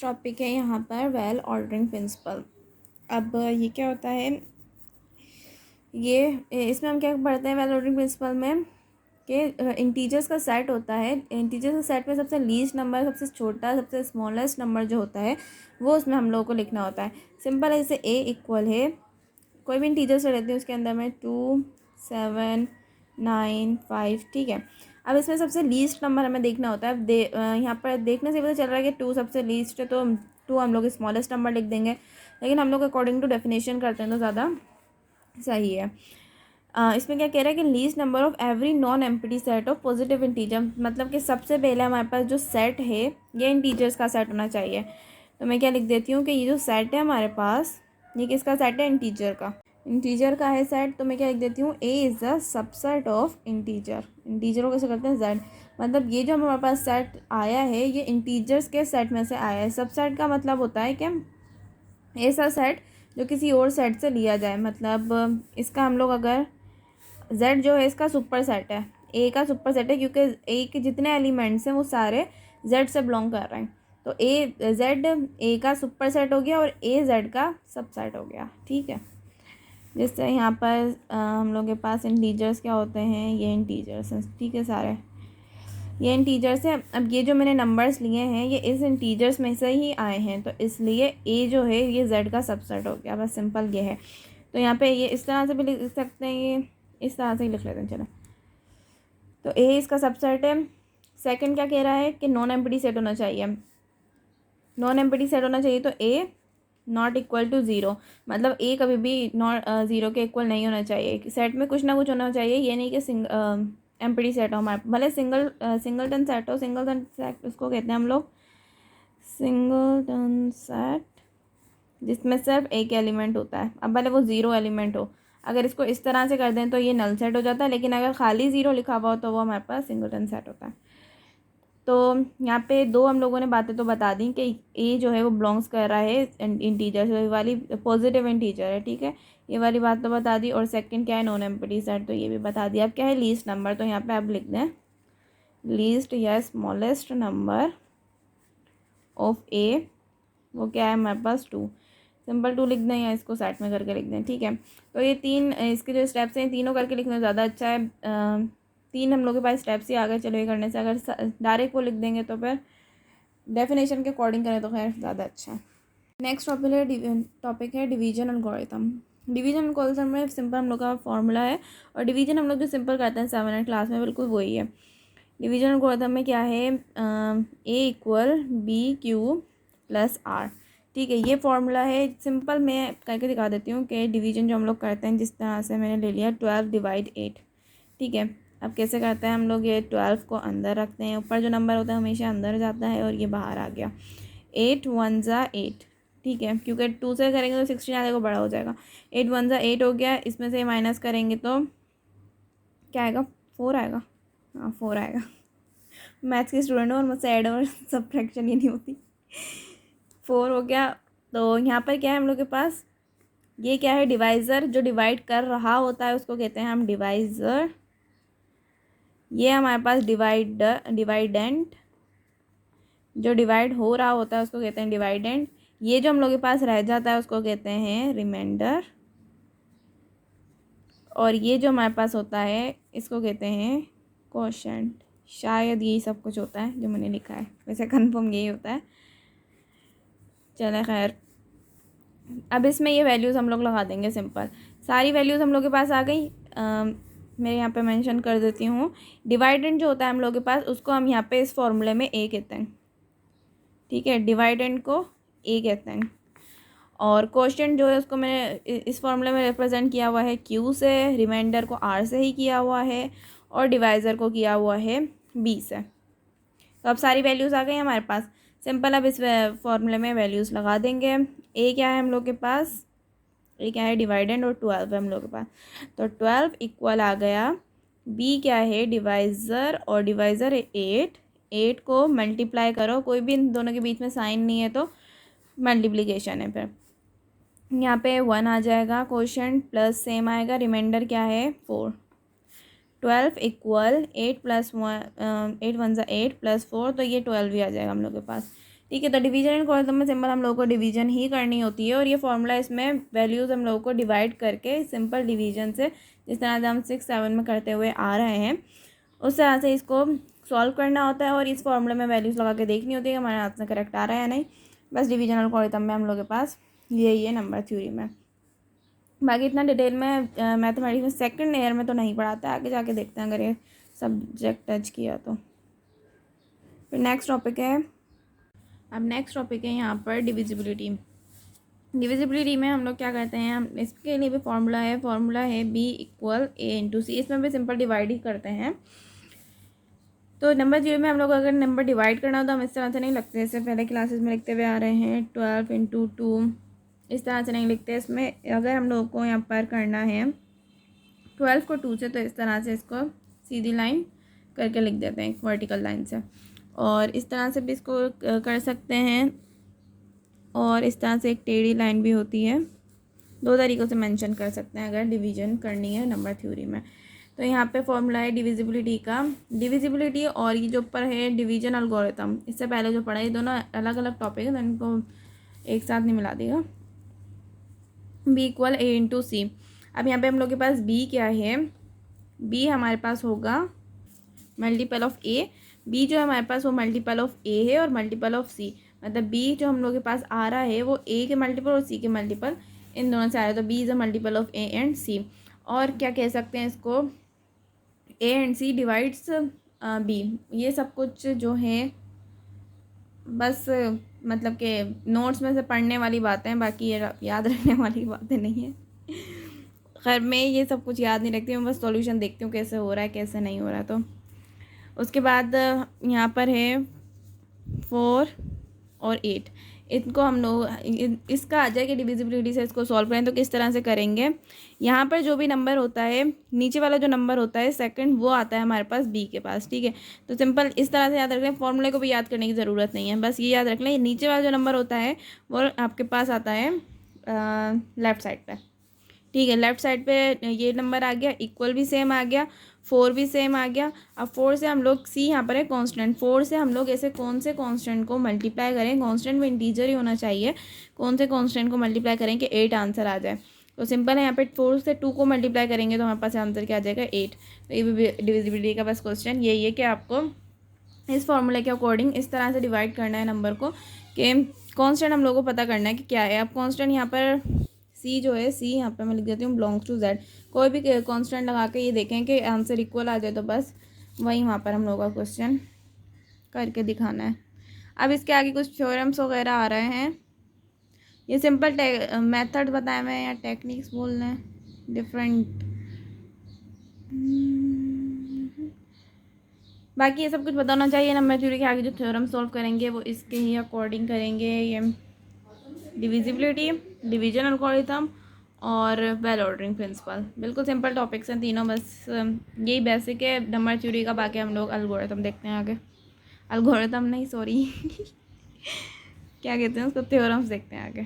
Topic है यहाँ पर वेल ऑर्डरिंग प्रिंसिपल। अब ये क्या होता है, ये इसमें हम क्या पढ़ते हैं वेल ऑर्डरिंग प्रिंसिपल में कि इंटीजर्स का सेट होता है। इंटीजर्स का सेट में सबसे लीस्ट नंबर, सबसे छोटा, सबसे स्मॉलेस्ट नंबर जो होता है वो उसमें हम लोगों को लिखना होता है। सिंपल है, जैसे ए इक्वल है, कोई भी इंटीजर से लेते हैं उसके अंदर में 2, 7, 9, 5, ठीक है। अब इसमें सबसे लीस्ट नंबर हमें देखना होता है। अब यहाँ पर देखने से पता चल रहा है कि 2 सबसे लीस्ट है, तो 2 हम लोग स्मॉलेस्ट नंबर लिख देंगे, लेकिन हम लोग अकॉर्डिंग टू डेफिनेशन करते हैं तो ज़्यादा सही है। इसमें क्या कह रहा है कि least number of every non empty set of positive integer, मतलब कि सबसे पहले हमारे पास जो सेट है ये इंटीजर्स का सेट होना चाहिए। तो मैं क्या लिख देती हूँ कि ये जो सेट है हमारे पास, ये किसका सेट है, इंटीजर का। इंटीजर का है सेट, तो मैं क्या लिख देती हूँ, A is the subset of integer. Integer को कैसे करते हैं, जेड, मतलब ये जो हमारे पास सेट आया है ये इंटीजर्स के सेट में से आया है। सबसेट का मतलब होता है कि ऐसा सेट जो किसी और सेट से लिया जाए, मतलब इसका हम लोग अगर z जो है इसका सुपर सेट है, a का सुपर सेट है, क्योंकि a के जितने एलिमेंट्स हैं वो सारे z से बिलोंग कर रहे हैं। तो a का सुपर सेट हो गया और a z का सबसेट हो गया, ठीक है। जैसे यहाँ पर हम लोग के पास इंटीजर्स क्या होते हैं, ये इंटीजर्स हैं, ठीक है, सारे ये इंटीजर्स हैं। अब ये जो मैंने नंबर्स लिए हैं ये इस इंटीजर्स में से ही आए हैं, तो इसलिए a जो है ये z का सबसेट हो गया, बस सिंपल ये है। तो यहाँ पे ये इस तरह से भी लिख सकते हैं, ये इस तरह से ही लिख लेते हैं, चलो। तो a इसका सबसेट है। सेकंड क्या कह रहा है कि नॉन एम्प्टी सेट होना चाहिए। नॉन एम्प्टी सेट होना चाहिए तो a not equal to zero, मतलब a कभी भी नॉट ज़ीरो के इक्वल नहीं होना चाहिए। सेट में कुछ ना कुछ होना चाहिए, ये नहीं कि एम्प्टी सेट हो हमारे, भले सिंगलटन सेट हो। सिंगलटन सेट उसको कहते हैं हम लोग सिंगलटन सेट, जिसमें सिर्फ एक एलिमेंट होता है। अब भले वो ज़ीरो एलिमेंट हो, अगर इसको इस तरह से कर दें तो ये नल सेट हो जाता है, लेकिन अगर खाली ज़ीरो लिखा हुआ हो तो वो हमारे पास सिंगलटन सेट होता है। तो यहाँ पे दो हम लोगों ने बातें तो बता दी कि ए जो है वो बिलोंग्स कर रहा है इंटीजर से, वाली पॉजिटिव इंटीजर है, ठीक है, ये वाली बात तो बता दी। और सेकंड क्या है, नॉन एम्प्टी सेट, तो ये भी बता दिया। अब क्या है, लीस्ट नंबर, तो यहाँ पे आप लिख दें लीस्ट या स्मॉलेस्ट नंबर ऑफ ए, वो क्या है हमारे पास 2, सिंपल 2 लिख दें या इसको सेट में करके लिख दें, ठीक है। तो ये तीन इसके जो स्टेप्स हैं तीनों करके लिखना ज़्यादा अच्छा है। 3 हम लोग के पास स्टेप्स ही आ गए, चलो ये करने से। अगर डायरेक्ट वो लिख देंगे तो फिर डेफिनेशन के अकॉर्डिंग करें तो खैर ज़्यादा अच्छा है। नेक्स्ट टॉपिक है डिवीजन एल्गोरिथम। डिवीजन एल्गोरिथम में सिंपल हम लोग का फॉर्मूला है, और डिवीजन हम लोग जो सिंपल करते हैं 7th क्लास में, बिल्कुल वही है। डिवीजन एल्गोरिथम में क्या है, A equal B Q plus R, ठीक है, ये फॉर्मूला है। सिंपल मैं करके दिखा देती हूँ कि डिवीजन जो हम लोग करते हैं, जिस तरह से मैंने ले लिया 12/8, ठीक है। अब कैसे करते हैं हम लोग, ये 12 को अंदर रखते हैं, ऊपर जो नंबर होता है हमेशा अंदर जाता है और ये बाहर आ गया। 8 1 ज़ा 8, ठीक है, क्योंकि 2 से करेंगे तो 16 आगे को बड़ा हो जाएगा। 8 1 ज़ा 8 हो गया, इसमें से माइनस करेंगे तो क्या आएगा, 4 आएगा, हाँ 4 आएगा। मैथ्स की स्टूडेंट हो और मुझसे ऐड और सब्ट्रैक्शन ही नहीं होती। 4 हो गया। तो यहाँ पर क्या है हम लोग के पास, ये क्या है, डिवाइज़र, जो डिवाइड कर रहा होता है उसको कहते हैं हम डिवाइज़र। ये हमारे पास डिवाइडेंट, जो डिवाइड हो रहा होता है उसको कहते हैं डिवाइडेंट। ये जो हम लोग के पास रह जाता है उसको कहते हैं रिमाइंडर, और ये जो हमारे पास होता है इसको कहते हैं कोशेंट। शायद यही सब कुछ होता है जो मैंने लिखा है, वैसे कंफर्म यही होता है। चले खैर, अब इसमें ये वैल्यूज़ हम लोग लगा देंगे। सिंपल सारी वैल्यूज़ हम लोग के पास आ गई। मैं यहाँ पे मेंशन कर देती हूँ। डिवाइडेंट जो होता है हम लोग के पास उसको हम यहाँ पे इस फॉर्मूले में ए कहते हैं, ठीक है, डिवाइडेंट को ए कहते हैं। और क्वोशिएंट जो है उसको मैंने इस फॉर्मूले में रिप्रेजेंट किया हुआ है क्यू से, रिमाइंडर को आर से ही किया हुआ है, और डिवाइज़र को किया हुआ है बी से। तो अब सारी वैल्यूज़ आ गई हमारे पास। सिंपल अब इस फॉर्मूले में वैल्यूज़ लगा देंगे। ए क्या है हम लोग के पास, ए क्या है डिवाइडेंट, और 12 है हम लोग के पास, तो 12 इक्वल आ गया। बी क्या है डिवाइज़र, और डिवाइज़र 8, 8 को मल्टीप्लाई करो, कोई भी इन दोनों के बीच में साइन नहीं है तो मल्टीप्लिकेशन है। फिर यहाँ पे 1 आ जाएगा, क्वोशिएंट प्लस सेम आएगा, रिमाइंडर क्या है 4। 12 इक्वल 8 + 1 8 1 ज़ा 8 + 4, तो ये 12 भी आ जाएगा हम लोग के पास। ठीक है। तो डिवीजन एल्गोरिथम में सिंपल हम लोगों को डिवीजन ही करनी होती है, और ये फॉर्मूला इसमें वैल्यूज़ हम लोगों को डिवाइड करके सिंपल डिवीजन से, जिस तरह से हम 6, 7 में करते हुए आ रहे हैं, उस तरह से इसको सॉल्व करना होता है। और इस फॉर्मूले में वैल्यूज़ लगा के देखनी होती है कि हमारे हाथ में करेक्ट आ रहा है या नहीं। बस डिवीजन एल्गोरिथम में हम लोग के पास यही है नंबर थ्योरी में। बाकी इतना डिटेल में मैथमेटिक्स में सेकंड ईयर में तो नहीं पढ़ाता है, आगे जाके देखते हैं अगर ये सब्जेक्ट टच किया तो। फिर नेक्स्ट टॉपिक है, अब नेक्स्ट टॉपिक है यहाँ पर डिविजिबिलिटी। डिविजिबिलिटी में हम लोग क्या करते हैं, हम इसके लिए भी फॉर्मूला है B = A × C। इसमें भी सिंपल डिवाइड ही करते हैं। तो नंबर 0 में हम लोग अगर नंबर डिवाइड करना हो तो हम इस तरह से नहीं लिखते, जैसे पहले क्लासेस में लिखते हुए आ रहे हैं 12 × 2, इस तरह से नहीं लिखते। इसमें अगर हम लोग को यहाँ पर करना है 12 को 2 से, तो इस तरह से इसको सीधी लाइन करके लिख देते हैं, एक वर्टिकल लाइन से। और इस तरह से भी इसको कर सकते हैं, और इस तरह से एक टेढ़ी लाइन भी होती है। 2 तरीक़ों से मेंशन कर सकते हैं अगर डिवीजन करनी है नंबर थ्योरी में। तो यहाँ पे फॉर्मूला है डिविजिबिलिटी का। डिविजिबिलिटी और ये जो ऊपर है डिवीजन एल्गोरिथम, इससे पहले जो पढ़ा, ये दोनों अलग अलग टॉपिक है, तो इनको एक साथ नहीं मिला देगा। B = A × C। अब यहाँ पे हम लोग के पास B क्या है, B हमारे पास होगा मल्टीपल ऑफ A। B जो है हमारे पास वो मल्टीपल ऑफ A है और मल्टीपल ऑफ C। मतलब B जो हम लोग के पास आ रहा है वो A के मल्टीपल और C के मल्टीपल, इन दोनों से आ रहा है। तो B is a multiple of A and C। और क्या कह सकते हैं इसको, A and C divides B। ये सब कुछ जो है बस मतलब कि नोट्स में से पढ़ने वाली बातें हैं, बाकी ये याद रखने वाली बातें नहीं है। खैर मैं ये सब कुछ याद नहीं रखती हूँ, बस सॉल्यूशन देखती हूँ कैसे हो रहा है कैसे नहीं हो रहा। तो उसके बाद यहाँ पर है 4 और 8, इनको हम लोग इसका आ जाए कि डिविजिबिलिटी से इसको सॉल्व करें तो किस तरह से करेंगे। यहाँ पर जो भी नंबर होता है, नीचे वाला जो नंबर होता है सेकंड, वो आता है हमारे पास B के पास। ठीक है, तो सिंपल इस तरह से याद रख लें, फॉर्मूले को भी याद करने की ज़रूरत नहीं है, बस ये याद रख लें नीचे वाला जो नंबर होता है वो आपके पास आता है लेफ़्ट साइड पर। ठीक है, लेफ़्ट साइड पे ये नंबर आ गया, इक्वल भी सेम आ गया, 4 भी सेम आ गया। अब 4 से हम लोग, C यहाँ पर है कांस्टेंट, 4 से हम लोग ऐसे कौन से कांस्टेंट को मल्टीप्लाई करें, कांस्टेंट में इंटीजर ही होना चाहिए, कौन से कांस्टेंट को मल्टीप्लाई करें कि 8 आंसर आ जाए। तो सिंपल है, यहाँ पे 4 से 2 को मल्टीप्लाई करेंगे तो हमारे पास आंसर क्या आ जाएगा 8। तो ये भी डिविजिबिलिटी का बस क्वेश्चन यही है कि आपको इस फॉर्मूले के अकॉर्डिंग इस तरह से डिवाइड करना है नंबर को कि कांस्टेंट हम लोग को पता करना है कि क्या है। अब कांस्टेंट यहाँ पर C जो है, C यहाँ पे मैं लिख देती हूँ बिलोंग्स टू Z। कोई भी कांस्टेंट लगा के ये देखें कि आंसर इक्वल आ जाए तो बस वही वहाँ पर हम लोग का क्वेश्चन करके दिखाना है। अब इसके आगे कुछ थ्योरम्स वगैरह आ रहे हैं, ये सिंपल मेथड बताए हुए हैं या टेक्निक्स बोल रहे हैं डिफरेंट। बाकी ये सब कुछ बताना चाहिए। नंबर थ्योरी के आगे जो थ्योरम सॉल्व करेंगे वो इसके ही अकॉर्डिंग करेंगे। ये डिविजिबिलिटी, डिवीजन एल्गोरिथम और वेल ऑर्डरिंग प्रिंसिपल, बिल्कुल सिंपल टॉपिक्स हैं तीनों, बस यही बेसिक है नंबर थ्योरी का। बाकी हम लोग एल्गोरिथम देखते हैं आगे, एल्गोरिथम नहीं सॉरी क्या कहते हैं उसको, थ्योरम्स देखते हैं आगे।